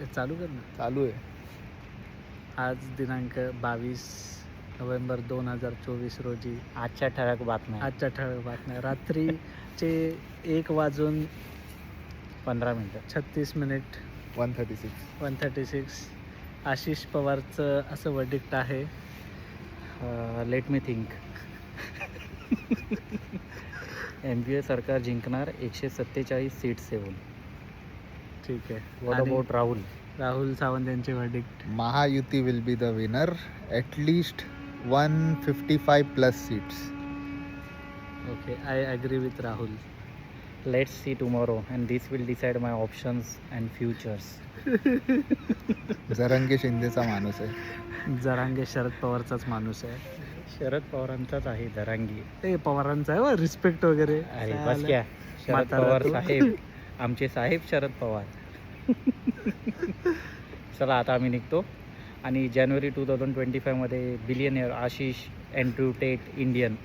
चालू कर ना. चालू आहे. आज दिनांक 22 नोव्हेंबर 2024 रोजी आजच्या ठळक बातम्या. आजच्या ठळक बातम्या. रात्रीचे 1:15 36 मिनिट 136. आशिष पवारचं असं वर्डिक्ट आहे. Let me think. NDA सरकार जिंकणार 147 सीट्स येऊन. ठीक आहे. व्हॉट आणि अबाउट राहुल? राहुल सावंत यांचे verdict. Mahayuti will be the winner. At least 155+ seats. Okay, I agree with Rahul. Let's see tomorrow and this will decide my options and futures. Jarange शिंदेचा माणूस आहे. जरांगे शरद पवारचाच माणूस आहे. शरद पवारांचाच आहे दरांगी. ते पवारांचा आहे रिस्पेक्ट वगैरे. अरे बस क्या, शरद म्हातारा पवार तू. साहेब, आमचे साहेब शरद पवार. चला आता आम्ही निघतो. आणि जानेवारी 2025 मध्ये billionaire Ashish Andrew Tate Indian